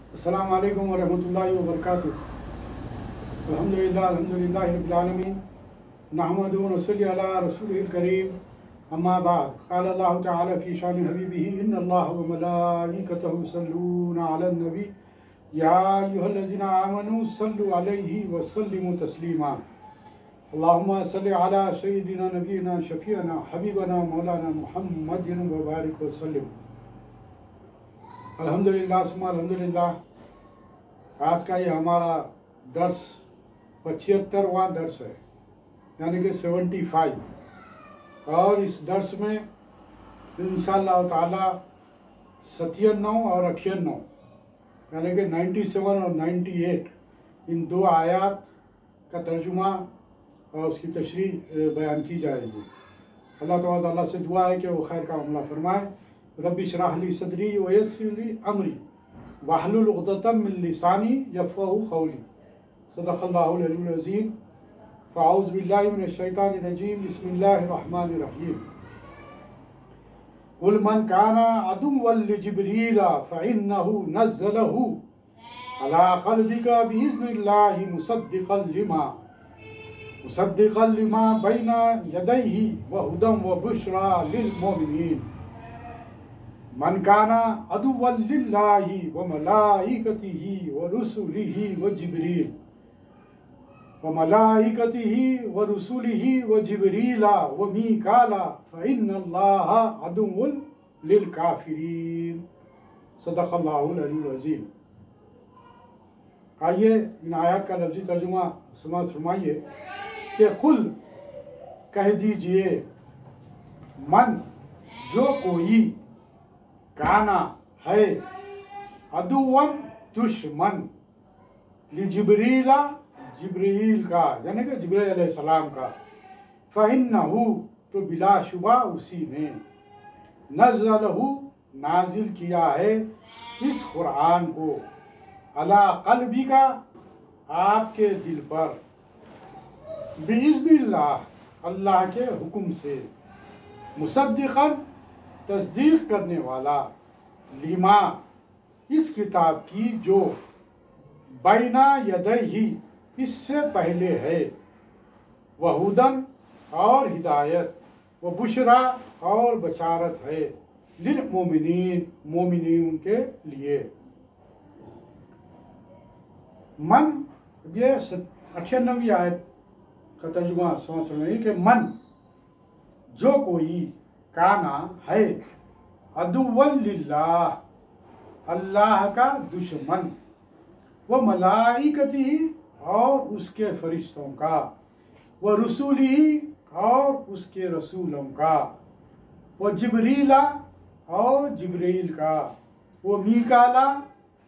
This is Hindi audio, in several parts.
अस्सलामु अलैकुम वरहमतुल्लाहि वबरकातुहू। अल्हम्दुलिल्लाह रब्बिल आलमीन नहमदुहु व नसल्ली अला रसूलिहिल करीम। अम्मा बाद क़ाल अल्लाहु तआला फ़ी शानि हबीबिही इन्नल्लाह व मलाइकतहु युसल्लूना अलन नबी या अय्युहल्लज़ीना आमनू सल्लु अलैहि व सल्लिमू तस्लीमा। अल्लाहुम्मा सल्लि अला सय्यिदिना नबीना शफ़ीअना हबीबना मौलाना मुहम्मदिन व बारिक व सल्लिम। अल्हम्दुलिल्लाह सुम्मा अल्हम्दुलिल्लाह। आज का ये हमारा दर्स 75वां दर्स है, यानी कि 75। और इस दर्स में इंशाअल्लाह ताला 97 और 98 यानी कि 97 और 98 इन दो आयात का तर्जुमा और उसकी तशरीह बयान की जाएगी। अल्लाह ताला से दुआ है कि वो खैर का मामला फरमाए। रब्बि इश्रह ली सदरी व यस्सिर ली अमरी वहलुल उक़दतम मिन लिसानी यफ़क़हू क़ौली। सदक़ल्लाहुल अलीयुल अज़ीम। फ़अऊज़ु बिल्लाहि मिनश शैतानिर रजीम। बिस्मिल्लाहिर रहमानिर रहीम। क़ुल मन काना अदुव्वन लिजिब्रील फ़इन्नहु नज़्ज़लहु अला क़ल्बिका बिइज़्निल्लाहि मुसद्दिक़न लिमा बैना यदैहि व हुदन व बुश्रा लिल मोमिनीन। मन काना अदुव्वन लिल्लाहि व मलाइकतिही व रुसुलिही व जिब्रील व जिब्रीला व मीकाला फ़इन्नल्लाह अदुव्वुन लिल काफ़िरीन। सदक़ल्लाहुल अलीयुल अज़ीम। आइए इन आयत का लफ्ज़ी तर्जुमा फरमाइए कि कुल कह दीजिए, मन जो कोई, काना है, अदुव्वन दुश्मन, लिजिब्रीला जिब्रील का यानी कि जिब्रील अलैहिस्सलाम का, फ़इन्नहु तो बिलाशुबा उसी ने, नज़्ज़लहु नाजिल किया है इस कुरान को, अला क़ल्बिका आपके दिल पर, बिइज़्निल्लाह अल्लाह के हुक्म से, मुसद्दिक़न तस्दीक करने वाला, लिमा इस किताब की जो, बैना यदैहि इससे पहले है, वहुदन और हिदायत, व बुशरा और बशारत है, लिल मोमिनीन मोमिनीन के लिए। मन, ये 98वीं आयत का तर्जुमा समझ रहे हैं कि मन जो कोई, काना है, अदुव्वन लिल्लाह अल्लाह का दुश्मन, व मलाइकती और उसके फरिश्तों का, व रुसूली और उसके रसूलों का, व जिब्रीला और जिब्रील का, व मीकाला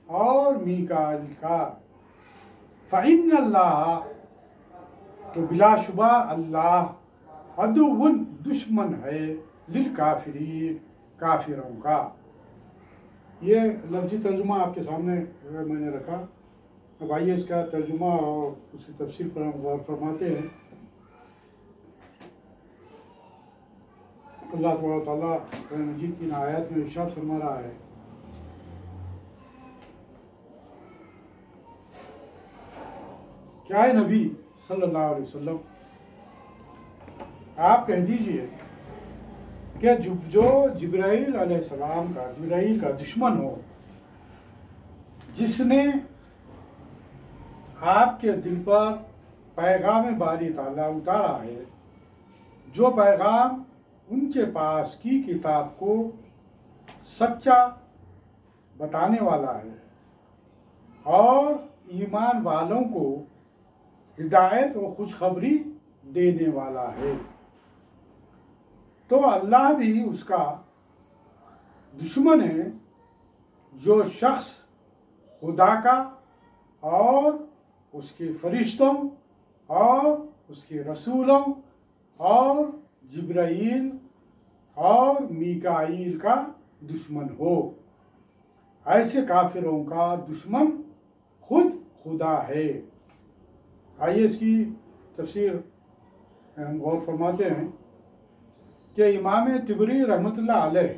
और मीकाल का, फ़इन्नल्लाह तो बिलाशुबा अल्लाह, अदुव्वुन दुश्मन है, लिल काफिरीन काफिरों का। ये लफ्ज़ी तर्जुमा आपके सामने मैंने रखा। अब आइए इसका तर्जुमा और उसकी तफसीर पर हम गौर फरमाते हैं। अल्लाह ताला कुरान मजीद की आयत में इरशाद फरमा रहा है, क्या है नबी सल्लल्लाहु अलैहि वसल्लम, आप कह दीजिए कि जो जिब्राइल अलैहिस्सलाम का, जिब्राइल का दुश्मन हो, जिसने आपके दिल पर पैगाम बारी ताला उतारा है, जो पैगाम उनके पास की किताब को सच्चा बताने वाला है और ईमान वालों को हिदायत व खुशखबरी देने वाला है, तो अल्लाह भी उसका दुश्मन है जो शख्स खुदा का और उसके फरिश्तों और उसके रसूलों और जिब्राइल और मीकाईल का दुश्मन हो। ऐसे काफिरों का दुश्मन खुद खुदा है। आइए इसकी तफसीर हम गौर फरमाते हैं कि इमाम तिबरी रहमतुल्लाह अलैह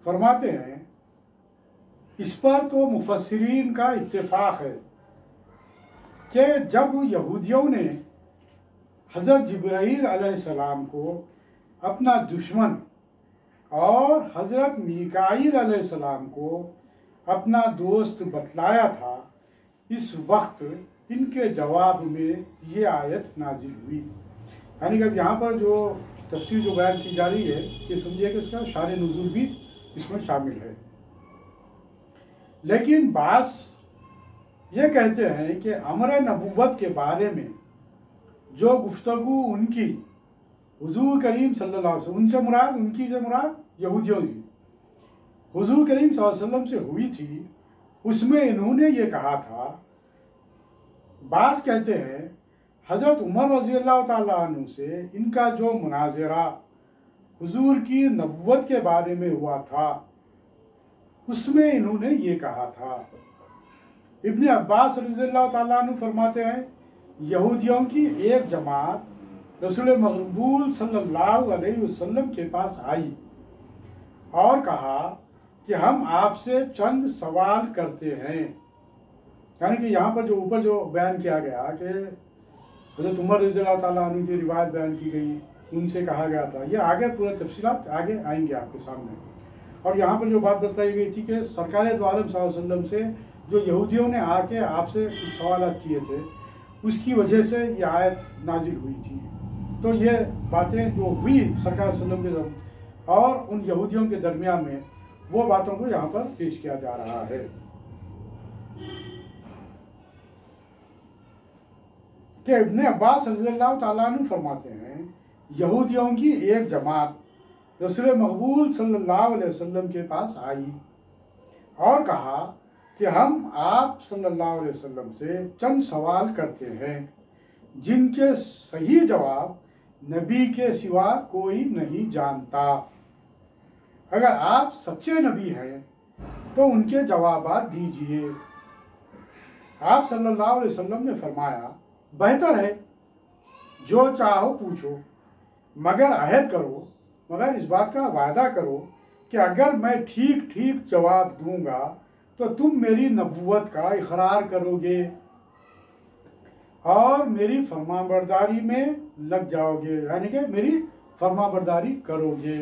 फरमाते हैं इस पर तो मुफस्सिरीन का इत्तेफाक है कि जब यहूदियों ने हज़रत जिब्राईल अलैहिस्सलाम को अपना दुश्मन और हज़रत मीकाईल अलैहिस्सलाम को अपना दोस्त बतलाया था, इस वक्त इनके जवाब में ये आयत नाजिल हुई। यानी कि यहाँ पर जो तफसीर जो बयान की जा रही है, ये समझिए कि उसका शान नुज़ूल भी इसमें शामिल है। लेकिन बास ये कहते हैं कि अमर नबूवत के बारे में जो गुफ्तगू उनकी हुजूर करीम सल्लल्लाहु अलैहि वसल्लम उनसे मुराद, उनकी से मुराद यहूदियों की हुजूर करीम सल्लल्लाहु अलैहि वसल्लम से हुई थी, उसमें इन्होंने ये कहा था। बास कहते हैं हज़रत उमर रज़ी अल्लाह ताला अन्हु से इनका जो मुनाज़रा हुजूर की नबुव्वत के बारे में हुआ था, उसमें इन्होंने ये कहा था। इब्ने अब्बास रज़ी अल्लाह ताला अन्हु फरमाते हैं, यहूदियों की एक जमात रसूल मक़बूल सल्लल्लाहु अलैहि वसल्लम के पास आई और कहा कि हम आपसे चंद सवाल करते हैं। यानी कि यहाँ पर जो ऊपर जो बयान किया गया कि हज़रत उमर रज़ी अल्लाह ताला अन्हु की रिवायत बयान की गई, उनसे कहा गया था, ये आगे पूरा तफसीलात आगे आएंगे आपके सामने। और यहाँ पर जो बात बताई गई थी कि सरकार दो आलम सल्लल्लाहु अलैहि वसल्लम से जो यहूदियों ने आके आपसे कुछ सवाल किए थे, उसकी वजह से ये आयत नाजिल हुई थी। तो ये बातें जो हुई सरकार वसल्लम के और उन यहूदियों के दरमियान में, वो बातों को यहाँ पर पेश किया जा रहा है। कि इब्ने अब्बास रज़ियल्लाहु ताला अन्हु फरमाते हैं, यहूदियों की एक जमात रसूल मक़बूल सल्लल्लाहु अलैहि वसल्लम के पास आई और कहा कि हम आप सल्लल्लाहु अलैहि वसल्लम से चंद सवाल करते हैं जिनके सही जवाब नबी के सिवा कोई नहीं जानता। अगर आप सच्चे नबी हैं तो उनके जवाबात दीजिए। आप सल्लल्लाहु अलैहि वसल्लम ने फरमाया, बेहतर है जो चाहो पूछो, मगर अहद करो, मगर इस बात का वादा करो कि अगर मैं ठीक ठीक जवाब दूंगा तो तुम मेरी नबूवत का इकरार करोगे और मेरी फरमाबरदारी में लग जाओगे, यानी कि मेरी फरमाबरदारी करोगे।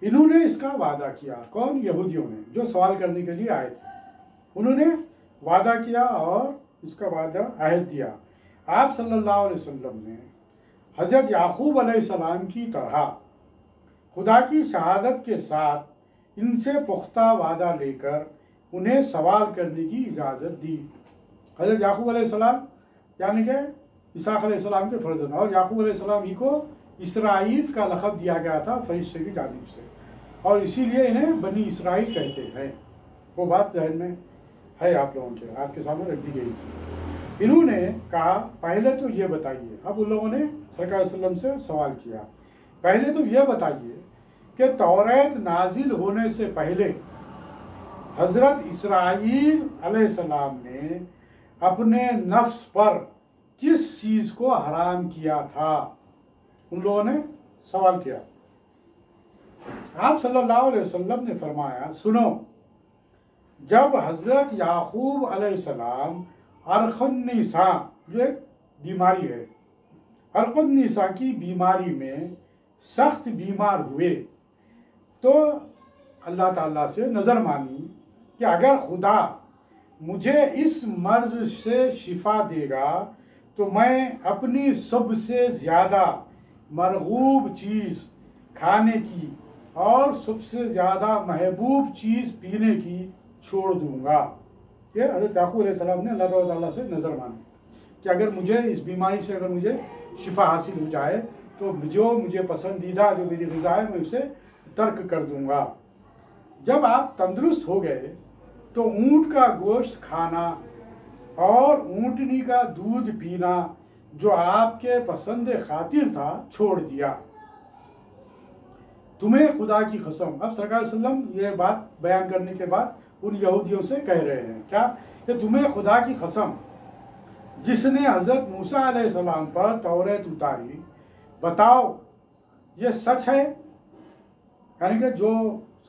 इन्होंने इसका वादा किया। कौन? यहूदियों ने, जो सवाल करने के लिए आए थे। उन्होंने वादा किया और उसका वादा अहद दिया। आप सल्लल्लाहु अलैहि वसल्लम ने हज़रत याकूब अलैहिस्सलाम की तरह खुदा की शहादत के साथ इनसे पुख्ता वादा लेकर उन्हें सवाल करने की इजाज़त दी। हज़रत याकूब अलैहिस्सलाम यानी कि इसहाक़ अलैहिस्सलाम के फर्जंद, और याकूब अलैहिस्सलाम ही को इसराइल का लक़ब दिया गया था फरिश्ते की जानिब से, और इसीलिए इन्हें बनी इसराइल कहते हैं। वो बात जहन में है आप लोगों के, आपके सामने रख दी गई थी। इन्होंने कहा, पहले तो ये बताइए, अब उन लोगों ने सरकार वसल्लम से सवाल किया, पहले तो ये बताइए कि तौरात नाजिल होने से पहले हज़रत इसराइल अलैहिस्सलाम ने अपने नफ्स पर किस चीज़ को हराम किया था? उन लोगों ने सवाल किया। आप सल्लल्लाहु अलैहि वसल्लम ने फरमाया, सुनो, जब हज़रत याकूब अलैहिस्सलाम अर्क़ुन्निसा, जो एक बीमारी है, अर्क़ुन्निसा की बीमारी में सख्त बीमार हुए तो अल्लाह ताला से नज़र मानी कि अगर खुदा मुझे इस मर्ज़ से शिफा देगा तो मैं अपनी सबसे ज़्यादा मरगूब चीज़ खाने की और सबसे ज़्यादा महबूब चीज़ पीने की छोड़ दूंगा। ये हज़रत याकूब अलैहिस्सलाम ने अल्लाह ताला से नज़र मानी कि अगर मुझे इस बीमारी से अगर मुझे शिफा हासिल हो जाए तो जो मुझे पसंदीदा जो मेरी ग़िज़ा है मैं उसे तर्क कर दूंगा। जब आप तंदुरुस्त हो गए तो ऊँट का गोश्त खाना और ऊँटनी का दूध पीना जो आपके पसंद खातिर था छोड़ दिया। तुम्हें खुदा की कसम, अब सरकार वसल्लम ये बात बयान करने के बाद उन यहूदियों से कह रहे हैं क्या कि तुम्हें खुदा की कसम जिसने हज़रत मूसा अलैहिस्सलाम पर तौरात उतारी, बताओ ये सच है? यानी कि जो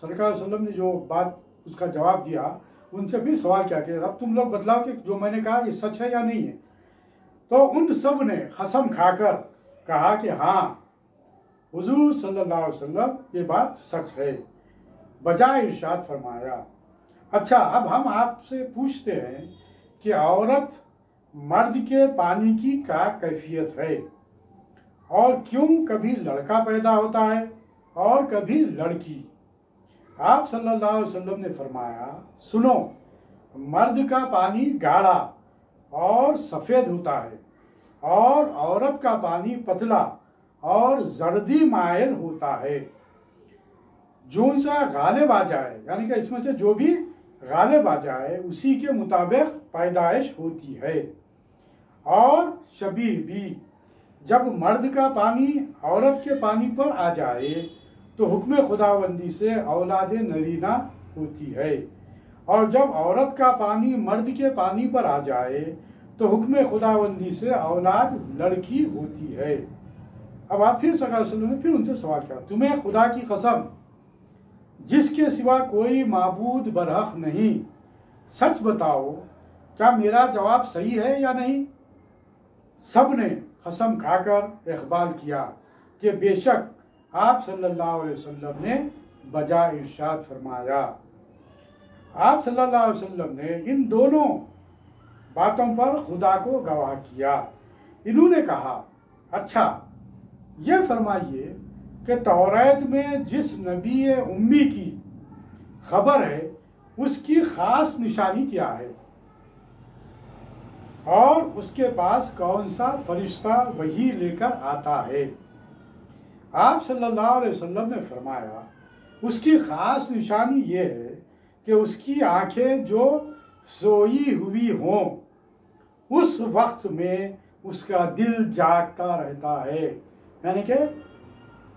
सरकार वसल्लम ने जो बात उसका जवाब दिया, उनसे फिर सवाल किया कि अब तुम लोग बतलाओ कि जो मैंने कहा ये सच है या नहीं है। तो उन सब ने कसम खाकर कहा कि हाँ, हुजूर सल्लल्लाहु अलैहि वसल्लम ये बात सच है। बजाय इरशाद फरमाया, अच्छा अब हम आपसे पूछते हैं कि औरत मर्द के पानी की क्या कैफियत है, और क्यों कभी लड़का पैदा होता है और कभी लड़की। आप सल्लल्लाहु अलैहि वसल्लम ने फरमाया, सुनो, मर्द का पानी गाढ़ा और सफ़ेद होता है और औरत का पानी पतला और जर्दी मायल होता है। जो सा गालिब आ जाए, यानी कि इसमें से जो भी गालिब आ जाए उसी के मुताबिक पैदाइश होती है। और शबीह भी, जब मर्द का पानी औरत के पानी पर आ जाए तो हुक्म खुदाबंदी से औलाद नरीना होती है, और जब औरत का पानी मर्द के पानी पर आ जाए तो हुक्म खुदाबंदी से औलाद लड़की होती है। अब आप फिर सल्लल्लाहु अलैहि वसल्लम ने फिर उनसे सवाल किया, तुम्हें खुदा की कसम जिसके सिवा कोई माबूद बरहक नहीं, सच बताओ क्या मेरा जवाब सही है या नहीं। सब ने कसम खाकर इकबाल किया कि बेशक आप सल्लल्लाहु अलैहि वसल्लम ने बजा इरशाद फरमाया। आप सल्लल्लाहु अलैहि वसल्लम ने इन दोनों बातों पर खुदा को गवाह किया। इन्होंने कहा, अच्छा ये फरमाइए कि तौरात में जिस नबी उम्मी की खबर है उसकी खास निशानी क्या है, और उसके पास कौन सा फरिश्ता वही लेकर आता है। आप सल्लल्लाहु अलैहि वसल्लम ने फरमाया, उसकी खास निशानी ये है कि उसकी आंखें जो सोई हुई हों उस वक्त में उसका दिल जागता रहता है। यानी कि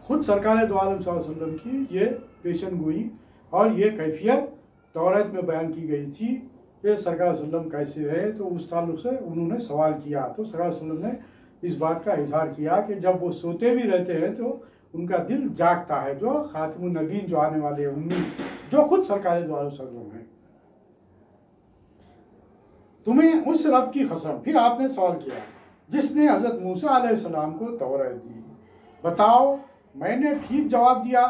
खुद सरकार दो आलम सल्लल्लाहु अलैहि वसल्लम की ये पेशन गोई और ये कैफियत तौरात में बयान की गई थी कि सरकार वसल्लम कैसे रहे। तो उस ताल्लुक से उन्होंने सवाल किया, तो सरकार वसल्लम ने इस बात का इजहार किया कि जब वो सोते भी रहते हैं तो उनका दिल जागता है, जो खातिमुन नबीन जो आने वाले उम्मी जो खुद सरकार दो आलम वसल्लम हैं। तुम्हें उस रब की कसम, फिर आपने सवाल किया जिसने हजरत मूसा अलैहिस्सलाम को तौरात दी, बताओ मैंने ठीक जवाब दिया।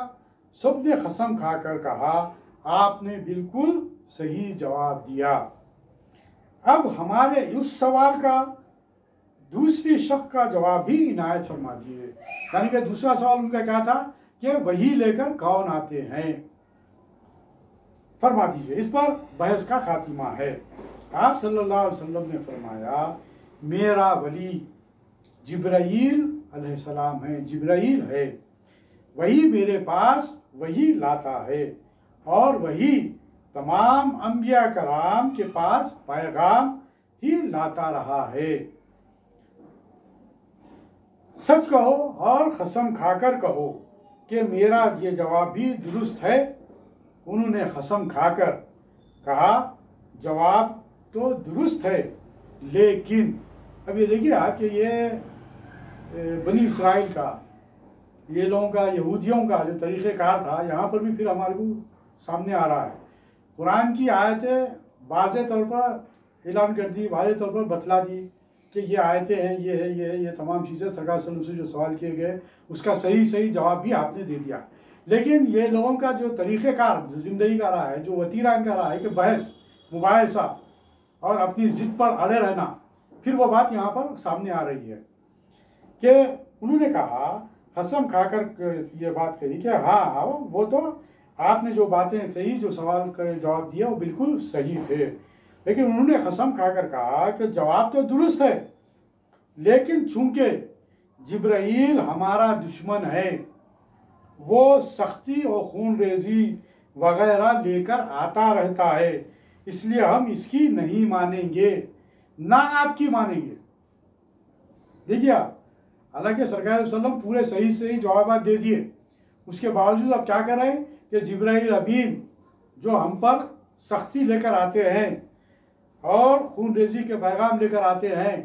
सब ने कसम खाकर कहा, आपने बिल्कुल सही जवाब दिया। अब हमारे उस सवाल का दूसरी शक का जवाब भी इनायत फरमा दिए। यानी कि दूसरा सवाल उनका क्या था कि वही लेकर कौन आते हैं, फरमा दीजिए। इस पर बहस का खातिमा है। आप सल्लल्लाहु अलैहि वसल्लम ने फरमाया, मेरा वली जिब्राईल अलैहिस्सलाम है, जिब्राईल है, वही मेरे पास वही लाता है और वही तमाम अंबिया कराम के पास पैगाम ही लाता रहा है। सच कहो और कसम खाकर कहो कि मेरा ये जवाब भी दुरुस्त है। उन्होंने कसम खाकर कहा, जवाब तो दुरुस्त है, लेकिन अब ये देखिए आप कि ये बनी इसराइल का, ये लोगों का, यहूदियों का जो तरीक़ेकार था, यहाँ पर भी फिर हमारे को सामने आ रहा है। कुरान की आयतें वाज़े तौर पर ऐलान कर दी, वाज़े तौर पर बतला दी कि ये आयतें हैं, ये है, ये है, ये तमाम चीज़ें सरकार वसल्लम से जो सवाल किए गए उसका सही सही जवाब भी आपने दे दिया। लेकिन ये लोगों का जो तरीक़ेकार ज़िंदगी का रहा है, जो वतीरा इनका रहा है कि बहस मुबाहिसा और अपनी ज़िद पर अड़े रहना, फिर वो बात यहाँ पर सामने आ रही है कि उन्होंने कहा, कसम खाकर ये बात कही कि हाँ वो तो आपने जो बातें कही, जो सवाल का जवाब दिया वो बिल्कुल सही थे। लेकिन उन्होंने कसम खाकर कहा कि जवाब तो दुरुस्त है, लेकिन चूंकि जिब्राईल हमारा दुश्मन है, वो सख्ती और खून रेजी वगैरह लेकर आता रहता है, इसलिए हम इसकी नहीं मानेंगे, ना आपकी मानेंगे। देखिए आप, हालांकि सरकार वसल्लम पूरे सही सही जवाब दे दिए, उसके बावजूद अब क्या कर रहे हैं कि जिब्राईल अमीन जो हम पर सख्ती लेकर आते हैं और खून रेजी के पैगाम लेकर आते हैं,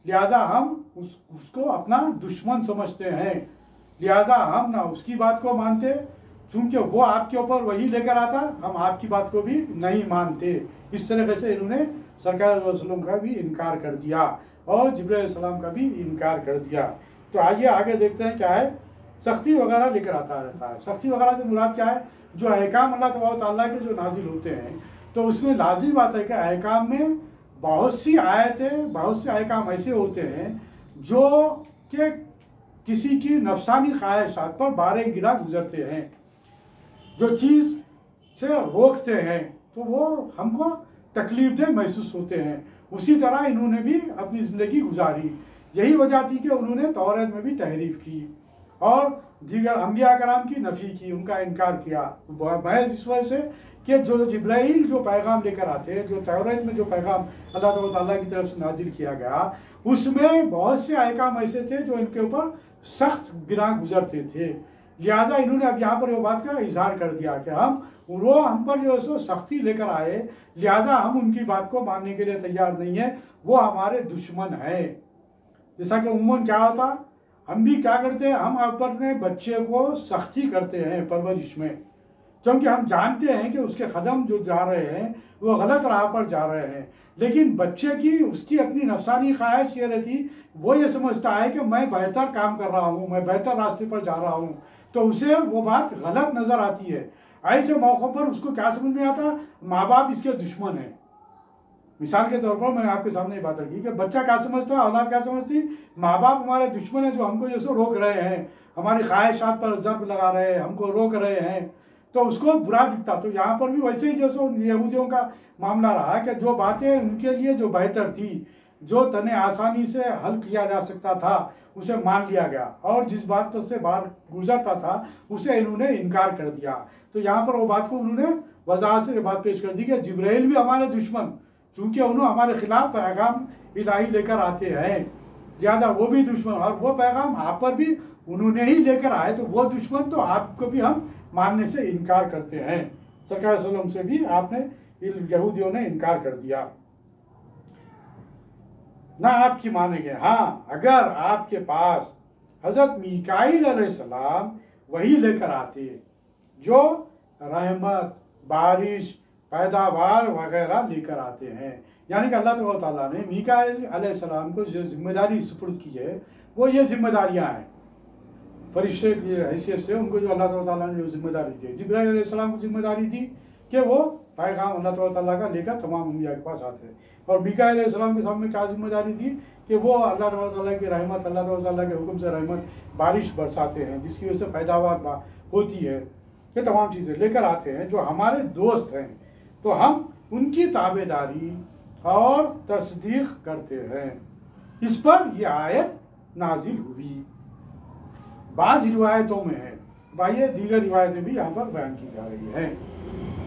लिहाजा हम उसको अपना दुश्मन समझते हैं, लिहाजा हम ना उसकी बात को मानते चूंकि वो आपके ऊपर वही लेकर आता, हम आपकी बात को भी नहीं मानते। इस तरीके से इन्होंने सरकार वसल्लम का भी इनकार कर दिया और जिब्राइल अलैहिस्सलाम का भी इनकार कर दिया। तो आइए आगे देखते हैं क्या है। सख्ती वगैरह लेकर आता रहता है। सख्ती वगैरह से मुराद क्या है? जो अहकाम अल्लाह ताला के जो नाजिल होते हैं, तो उसमें लाजिम बात है कि अहकाम में बहुत सी आयतें, बहुत से अहकाम ऐसे होते हैं जो कि किसी की नफसानी ख्वाहिशात पर बारे गिरा गुजरते हैं, जो चीज़ से रोकते हैं, तो वो हमको तकलीफ दे महसूस होते हैं। उसी तरह इन्होंने भी अपनी ज़िंदगी गुजारी। यही वजह थी कि उन्होंने तौरात में भी तहरीफ की और दीगर अंबिया कराम की नफ़ी की, उनका इनकार किया। महज इस वजह से कि जो जिब्राइल जो पैगाम लेकर आते, जो तौरात में जो पैगाम अल्लाह ताला की तरफ से नाजिल किया गया, उसमें बहुत से अहकाम ऐसे थे जो इनके ऊपर सख्त गिरा गुजरते थे। लिहाजा इन्होंने अब यहाँ पर वो बात का इजहार कर दिया कि हम पर जो है सो सख्ती लेकर आए, लिहाजा हम उनकी बात को मानने के लिए तैयार नहीं है, वो हमारे दुश्मन है। जैसा कि उम्मन क्या होता, हम भी क्या करते हैं, हम अपने बच्चे को सख्ती करते हैं परवरिश में, क्योंकि हम जानते हैं कि उसके कदम जो जा रहे हैं वो गलत राह पर जा रहे हैं। लेकिन बच्चे की उसकी अपनी नफसानी ख्वाहिश ये रहती, वो ये समझता है कि मैं बेहतर काम कर रहा हूँ, मैं बेहतर रास्ते पर जा रहा हूँ, तो उसे वो बात गलत नजर आती है। ऐसे मौक़ों पर उसको क्या समझ में आता, माँ बाप इसके दुश्मन है। मिसाल के तौर पर मैंने आपके सामने ये बात रखी कि बच्चा क्या समझता, औलाद क्या समझती, माँ बाप हमारे दुश्मन है जो हमको जैसे रोक रहे हैं, हमारी ख्वाहिशात पर ज़र्ब लगा रहे हैं, हमको रोक रहे हैं, तो उसको बुरा दिखता। तो यहाँ पर भी वैसे ही जैसे यहूदियों का मामला रहा कि जो बातें उनके लिए जो बेहतर थी, जो तने आसानी से हल किया जा सकता था, उसे मान लिया गया, और जिस बात पर से बाहर गुजरता था उसे इन्होंने इनकार कर दिया। तो यहाँ पर वो बात को उन्होंने वजाहत से बात पेश कर दी कि जिब्राइल भी हमारे दुश्मन, चूंकि उन्होंने हमारे खिलाफ पैगाम इलाही लेकर आते हैं, लिहाजा वो भी दुश्मन, और वो पैगाम आप पर भी उन्होंने ही लेकर आए, तो वो दुश्मन, तो आपको भी हम मानने से इनकार करते हैं। सरकार सल्लम से भी आपने यहूदियों ने इनकार कर दिया, ना आपकी मानेंगे। हाँ, अगर आपके पास हजरत मीकाईल अलैहिस्सलाम वही लेकर आते जो रहमत, बारिश, पैदावार वगैरह लेकर आते हैं, यानी कि अल्लाह ताला ने मीकाईल अलैहिस्सलाम को जो जिम्मेदारी सुपुर्द की है, वो ये जिम्मेदारियां हैं फरिश्ते की हैसियत से उनको जो अल्लाह ताला ने जो जिम्मेदारी दी। जिब्राइल अलैहिस्सलाम को जिम्मेदारी दी कि वो पैगाम अल्लाह ताला का लेकर तमाम अंबिया के पास आते हैं, और मीकाईल अलैहिस्सलाम के सामने क्या जिम्मेदारी थी कि वो अल्लाह ताला की रहमत, अल्लाह ताला के हुक्म से रहमत, बारिश बरसाते हैं, जिसकी वजह से पैदावार होती है, ये तमाम चीज़ें लेकर आते हैं जो हमारे दोस्त हैं, तो हम उनकी ताबेदारी और तस्दीक करते हैं। इस पर यह आयत नाजिल हुई। बाज़ रिवायतों में है, भाई दीगर रिवायतें भी यहाँ पर बयान की जा रही हैं।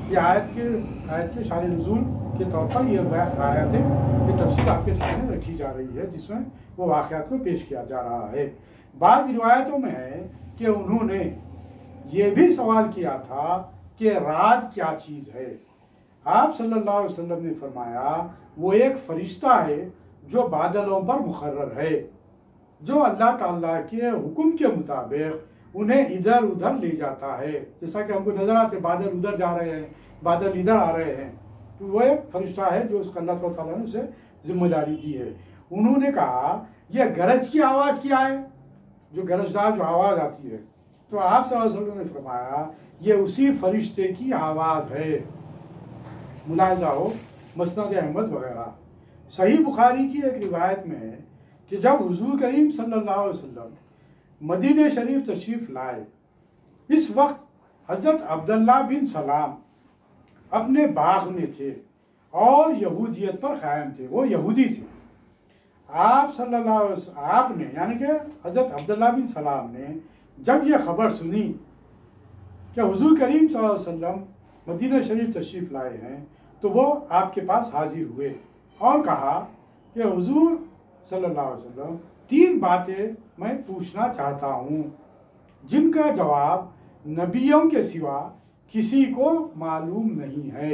ये आयत के शान नुज़ूल के तौर पर यह आयत है, ये तफसील आपके सामने रखी जा रही है, जिसमें वो वाक़यात को पेश किया जा रहा है। बाज़ रिवायतों में है कि उन्होंने ये भी सवाल किया था कि रात क्या चीज़ है। आप सल्लल्लाहु अलैहि वसल्लम ने फरमाया, वो एक फरिश्ता है जो बादलों पर मुकर्रर है, जो अल्लाह ताला के हुक्म के मुताबिक उन्हें इधर उधर ले जाता है। जैसा कि हमको नजर आते, बादल उधर जा रहे हैं, बादल इधर आ रहे हैं, तो वो एक फरिश्ता है जो उसका अल्लाह ताला ने उसे जिम्मेदारी दी है। उन्होंने कहा, यह गरज की आवाज़ क्या है, जो गरजदार जो आवाज़ आती है, तो आप सल्लल्लाहु अलैहि वसल्लम ने फरमाया, ये उसी फरिश्ते की आवाज़ है। मुलाहिजा हो मसनद अहमद वगैरह। सही बुखारी की एक रिवायत में है कि जब हुजूर करीम सल्लल्लाहु अलैहि वसल्लम मदीने शरीफ तशरीफ लाए, इस वक्त हजरत अब्दुल्ला बिन सलाम अपने बाग में थे और यहूदियत पर कायम थे, वो यहूदी थे। आपने यानी कि हजरत अब्दुल्ला बिन सलाम ने जब यह खबर सुनी कि हुजूर करीम सल्लल्लाहु अलैहि वसल्लम मदीना शरीफ तशरीफ लाए हैं, तो वो आपके पास हाजिर हुए और कहा कि हुजूर सल्लल्लाहु अलैहि वसल्लम, 3 बातें मैं पूछना चाहता हूँ जिनका जवाब नबियों के सिवा किसी को मालूम नहीं है।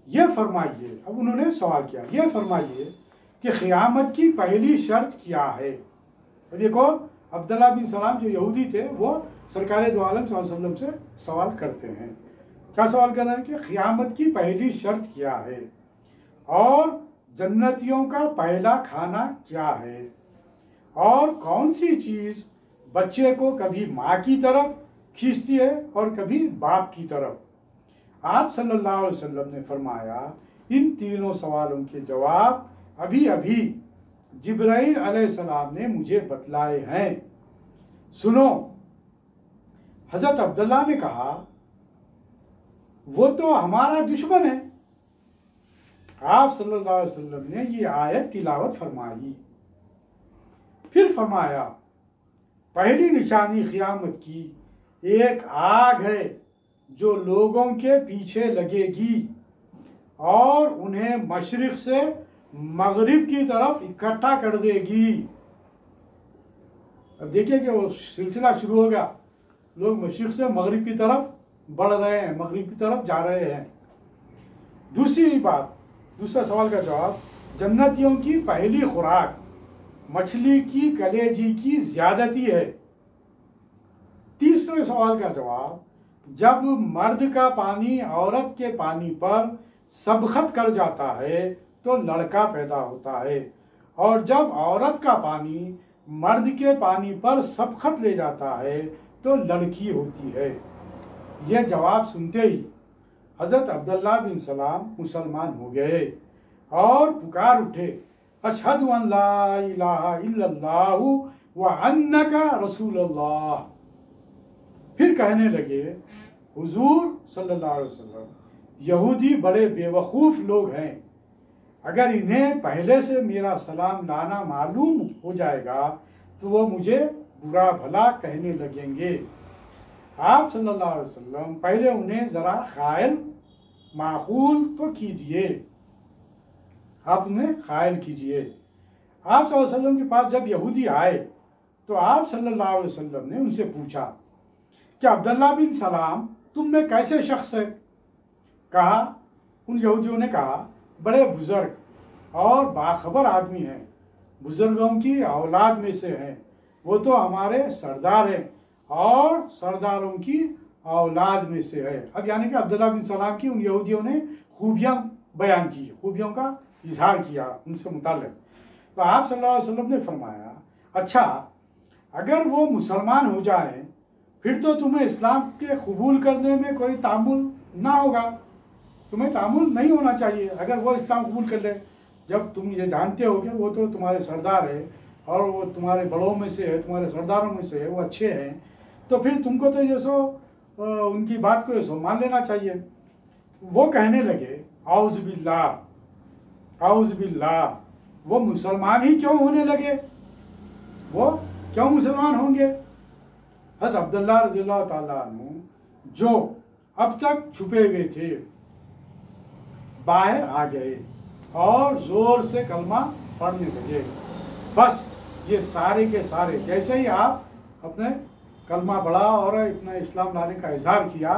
ये फरमाइए, अब उन्होंने सवाल किया, ये फरमाइए कि क़यामत की पहली शर्त क्या है। और देखो, अब्दुल्ला बिन सलाम जो यहूदी थे, वो सरकार दो आलम सल्लल्लाहु अलैहि वसल्लम से सवाल करते हैं। क्या सवाल कर रहे हैं कि क़यामत की पहली शर्त क्या है और जन्नतियों का पहला खाना क्या है और कौन सी चीज़ बच्चे को कभी माँ की तरफ खींचती है और कभी बाप की तरफ। आप सल्लल्लाहु अलैहि वसल्लम ने फरमाया इन तीनों सवालों के जवाब अभी अभी जिब्राइल अलैहिस्सलाम ने मुझे बतलाए हैं। सुनो। हजरत अब्दुल्ला ने कहा वो तो हमारा दुश्मन है। आप सल्लल्लाहु अलैहि वसल्लम ने ये आयत तिलावत फरमाई। फिर फरमाया पहली निशानी क़यामत की एक आग है जो लोगों के पीछे लगेगी और उन्हें मशरिक़ से मगरिब की तरफ इकट्ठा कर देगी। अब देखिए कि वो सिलसिला शुरू हो गया। लोग मशरिक़ से मगरिब की तरफ बढ़ रहे हैं, मगरिब की तरफ जा रहे हैं। दूसरी बात, दूसरा सवाल का जवाब, जन्नतियों की पहली खुराक मछली की कलेजी की ज्यादती है। तीसरे सवाल का जवाब, जब मर्द का पानी औरत के पानी पर सबखत कर जाता है तो लड़का पैदा होता है और जब औरत का पानी मर्द के पानी पर सबखत ले जाता है तो लड़की होती है। यह जवाब सुनते ही हज़रत अब्दुल्ला बिन सलाम मुसलमान हो गए और पुकार उठे अशहदु अन ला इलाहा इल्लल्लाहु व अन्नका रसूलुल्लाह। फिर कहने लगे हुजूर सल्लल्लाहु अलैहि वसल्लम यहूदी बड़े बेवकूफ़ लोग हैं। अगर इन्हें पहले से मेरा सलाम लाना मालूम हो जाएगा तो वो मुझे बुरा भला कहने लगेंगे। आप सल्लल्लाहु अलैहि वसल्लम पहले उन्हें ज़रा ख़ायल माकूल तो कीजिए, आप उन्हें ख़ायल कीजिए। आप सल्लल्लाहु अलैहि वसल्लम के पास जब यहूदी आए तो आप सल्लल्लाहु अलैहि वसल्लम ने उनसे पूछा कि अब्दुल्ला बिन सलाम तुम में कैसे शख्स है। कहा, उन यहूदियों ने कहा बड़े बुजुर्ग और बाखबर आदमी हैं, बुजुर्गों की औलाद में से हैं, वो तो हमारे सरदार हैं और सरदारों की औलाद में से है। अब यानी कि अब्दुल्ला बिन सलाम की उन यहूदियों ने खूबियाँ बयान की, खूबियों का इजहार किया उनसे मुताल्लिक़। तो आप सल्लल्लाहु अलैहि वसल्लम ने फरमाया अच्छा अगर वो मुसलमान हो जाएं फिर तो तुम्हें इस्लाम के कबूल करने में कोई तामुल ना होगा, तुम्हें तामुल नहीं होना चाहिए अगर वो इस्लाम कबूल कर ले। जब तुम ये जानते हो कि वो तो तुम्हारे सरदार है और वो तुम्हारे बड़ों में से है, तुम्हारे सरदारों में से है, वो अच्छे हैं, तो फिर तुमको तो ये सो उनकी बात को ये सो मान लेना चाहिए। वो कहने लगे औज़ बिल्लाह, औज़ बिल्लाह, वो मुसलमान ही क्यों होने लगे, वो क्यों मुसलमान होंगे। हज़रत अब्दुल्ला रज़ियल्लाहु ताला अन्हु जो अब तक छुपे हुए थे बाहर आ गए और जोर से कलमा पढ़ने लगे। बस ये सारे के सारे जैसे ही आप अपने कलमा पढ़ा और अपना इस्लाम लाने का इजहार किया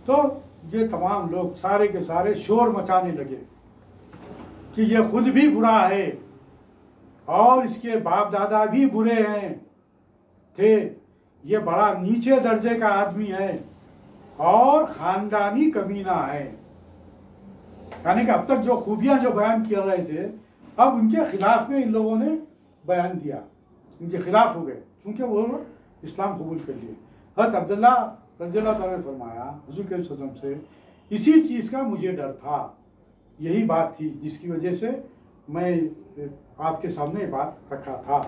तो ये तमाम लोग सारे के सारे शोर मचाने लगे कि ये खुद भी बुरा है और इसके बाप दादा भी बुरे हैं थे, ये बड़ा नीचे दर्जे का आदमी है और ख़ानदानी कमीना है। यानी कि अब तक जो खूबियाँ जो बयान कर रहे थे अब उनके खिलाफ में इन लोगों ने बयान दिया, उनके खिलाफ हो गए क्योंकि वो इस्लाम कबूल कर लिए। हज़रत अब्दुल्ला रज़ियल्लाहु ताला ने फरमाया हुज़ूर के सल्लल्लाहु अलैहि वसल्लम से इसी चीज़ का मुझे डर था, यही बात थी जिसकी वजह से मैं आपके सामने ये बात रखा था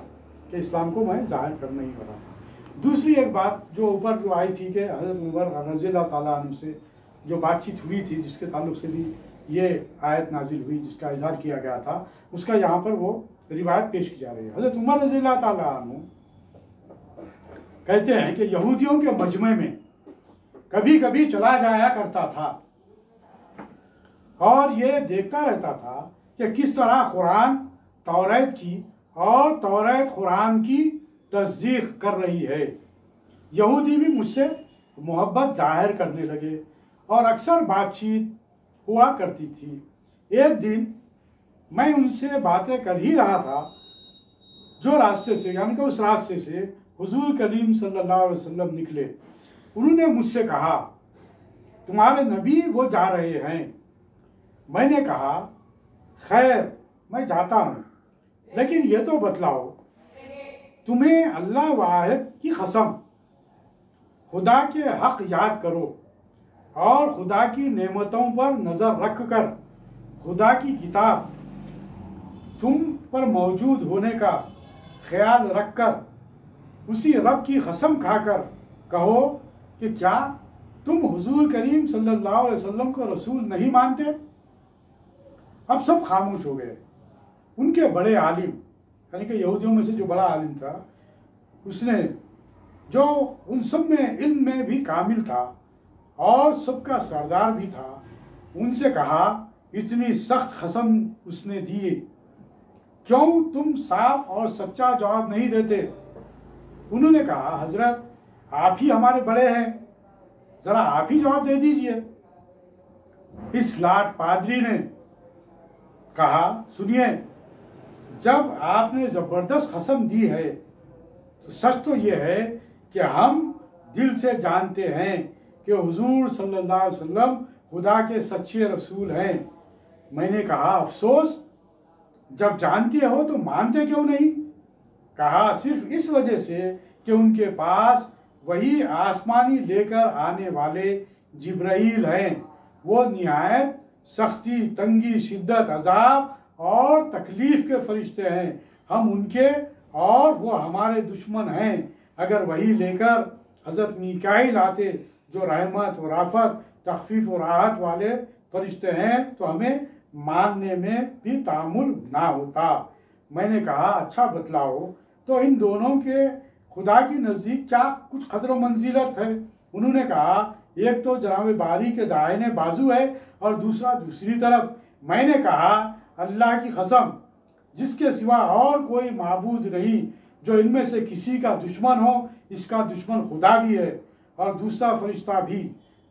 कि इस्लाम को मैं ज़ाहिर कर नहीं रहा था। दूसरी एक बात जो ऊपर जो आई थी कि हज़रत उमर रज़ियल्लाहु ताला अन्हु से जो बातचीत हुई थी जिसके ताल्लुक़ से भी ये आयत नाजिल हुई जिसका इज़हार किया गया था, उसका यहाँ पर वो रिवायत पेश की जा रही है। हज़रत उमर रज़ियल्लाहु ताला अन्हु कहते हैं कि यहूदियों के मजमे में कभी कभी चला जाया करता था और ये देखता रहता था कि किस तरह कुरान तौरात की और तौरात कुरान की तस्दीक कर रही है। यहूदी भी मुझसे मोहब्बत जाहिर करने लगे और अक्सर बातचीत हुआ करती थी। एक दिन मैं उनसे बातें कर ही रहा था जो रास्ते से यानी कि उस रास्ते से हुजूर करीम सल्लल्लाहु अलैहि वसल्लम निकले। उन्होंने मुझसे कहा, तुम्हारे नबी वो जा रहे हैं। मैंने कहा, खैर मैं जाता हूँ, लेकिन ये तो बतलाओ, तुम्हें अल्लाह वाहिद की कसम, खुदा के हक याद करो और खुदा की नेमतों पर नज़र रख कर खुदा की किताब तुम पर मौजूद होने का ख्याल रख कर उसी रब की कसम खाकर कहो कि क्या तुम हुजूर करीम सल्लल्लाहु अलैहि वसल्लम को रसूल नहीं मानते? अब सब खामोश हो गए। उनके बड़े आलिम, यानी कि यहूदियों में से जो बड़ा आलिम था, उसने, जो उन सब में इल्म में भी कामिल था और सबका सरदार भी था, उनसे कहा, इतनी सख्त कसम उसने दी, क्यों तुम साफ और सच्चा जवाब नहीं देते? उन्होंने कहा, हजरत आप ही हमारे बड़े हैं, जरा आप ही जवाब दे दीजिए। इस लाट पादरी ने कहा, सुनिए, जब आपने जबरदस्त कसम दी है तो सच तो यह है कि हम दिल से जानते हैं कि हुजूर सल्लल्लाहु अलैहि वसल्लम खुदा के सच्चे रसूल हैं। मैंने कहा, अफसोस, जब जानते हो तो मानते क्यों नहीं? कहा, सिर्फ इस वजह से कि उनके पास वही आसमानी लेकर आने वाले जिब्राइल हैं। वो निहायत सख्ती, तंगी, शिद्दत, अजाब और तकलीफ के फरिश्ते हैं। हम उनके और वो हमारे दुश्मन हैं। अगर वही लेकर हजरत मीकाईल आते, जो रहमत और आफत, तखफीफ और राहत वाले फरिश्ते हैं, तो हमें मानने में भी तामुल ना होता। मैंने कहा, अच्छा बतलाओ, तो इन दोनों के खुदा की नज़दीक क्या कुछ कदर मंजिलत है? उन्होंने कहा, एक तो जनाब बारी के दाहिने बाजू है और दूसरा दूसरी तरफ। मैंने कहा, अल्लाह की कसम, जिसके सिवा और कोई माबूद नहीं, जो इनमें से किसी का दुश्मन हो, इसका दुश्मन खुदा भी है और दूसरा फरिश्ता भी।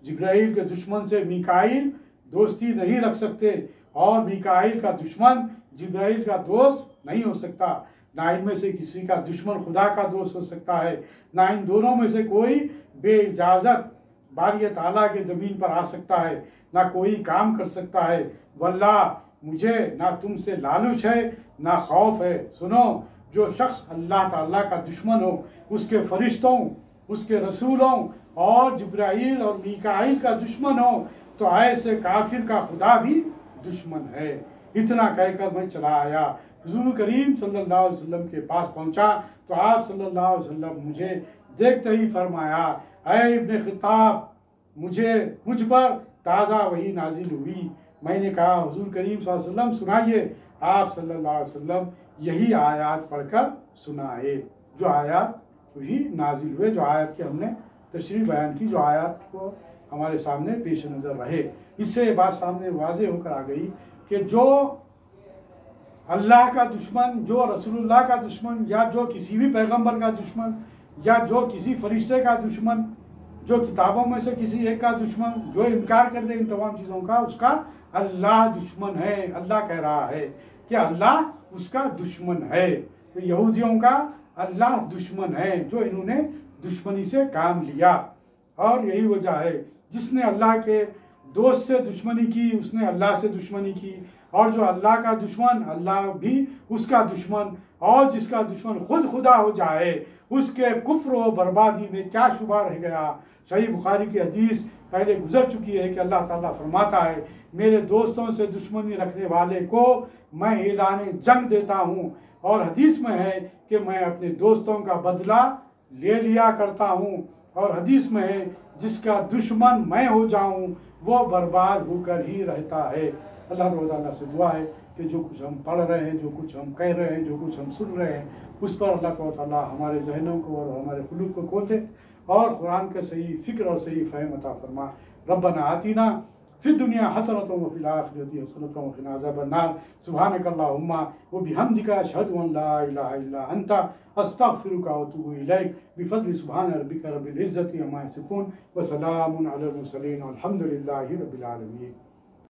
जिब्राइल के दुश्मन से मीकाईल दोस्ती नहीं रख सकते और मीकाईल का दुश्मन जिब्राइल का दोस्त नहीं हो सकता। ना इनमें से किसी का दुश्मन खुदा का दोस्त हो सकता है, ना इन दोनों में से कोई बेइजाजत बारी ताला के ज़मीन पर आ सकता है, ना कोई काम कर सकता है। वल्लाह, मुझे ना तुमसे लालच है ना खौफ है। सुनो, जो शख्स अल्लाह ताला का दुश्मन हो, उसके फरिश्तों, उसके रसूलों और जिब्राइल और मीकाईल का दुश्मन हो, तो ऐसे काफिर का खुदा भी दुश्मन है। इतना कहकर मैं चला आया। हुजूर करीम सल्लल्लाहु अलैहि वसल्लम के पास पहुंचा तो आप सल्लल्लाहु अलैहि वसल्लम मुझे देखते ही फरमाया, ऐ इब्ने खिताब, मुझ पर ताज़ा वही नाजिल हुई। मैंने कहा, हुजूर करीम सल्लल्लाहु अलैहि वसल्लम सुनाइए। आप सल्लल्लाहु अलैहि वसल्लम यही आयात पढ़कर सुनाए, जो आयात वही नाजिल हुए, जो आयत की हमने तशरीह बयान की, जो आयत को हमारे सामने पेश नज़र रहे। इससे ये बात सामने वाज़े होकर आ गई कि जो अल्लाह का दुश्मन, जो रसूलुल्लाह का दुश्मन, या जो किसी भी पैगंबर का दुश्मन, या जो किसी फरिश्ते का दुश्मन, जो किताबों में से किसी एक का दुश्मन, जो इनकार कर दे इन तमाम चीज़ों का, उसका अल्लाह दुश्मन है। अल्लाह कह रहा है कि अल्लाह उसका दुश्मन है। तो यहूदियों का अल्लाह दुश्मन है, जो इन्होंने दुश्मनी से काम लिया। और यही वजह है, जिसने अल्लाह के दोस्त से दुश्मनी की, उसने अल्लाह से दुश्मनी की। और जो अल्लाह का दुश्मन, अल्लाह भी उसका दुश्मन। और जिसका दुश्मन खुद खुदा हो जाए, उसके कुफ्र व बर्बादी में क्या शुबा रह गया। सही बुखारी की हदीस पहले गुजर चुकी है कि अल्लाह ताला फरमाता है, मेरे दोस्तों से दुश्मनी रखने वाले को मैं ऐलान जंग देता हूँ। और हदीस में है कि मैं अपने दोस्तों का बदला ले लिया करता हूँ। और हदीस में है, जिसका दुश्मन मैं हो जाऊँ वो बर्बाद होकर ही रहता है। अल्लाह ताला से दुआ है कि जो कुछ हम पढ़ रहे हैं, जो कुछ हम कह रहे हैं, जो कुछ हम सुन रहे हैं, उस पर अल्लाह ताला हमारे जहनों को और हमारे खुलूक को खोल दे और कुरान का सही फ़िक्र और सही फ़हम अता फरमा। रब्बना आतीना फिद दुनिया हसनतुन व फिल आखिरति हसनतुन व क़िना अज़ाबन्नार। सुब्हानकल्लाहुम्मा व बिहम्दिका अशहदु अन ला इलाहा इल्ला अंता अस्तगफिरुका व अतूबु इलैक बिफज़्लि सुब्हान रब्बिका रब्बिल इज़्ज़ति अम्मा यसिफून व सलामुन अलल मुरसलीन वल्हम्दुलिल्लाहि रब्बिल आलमीन।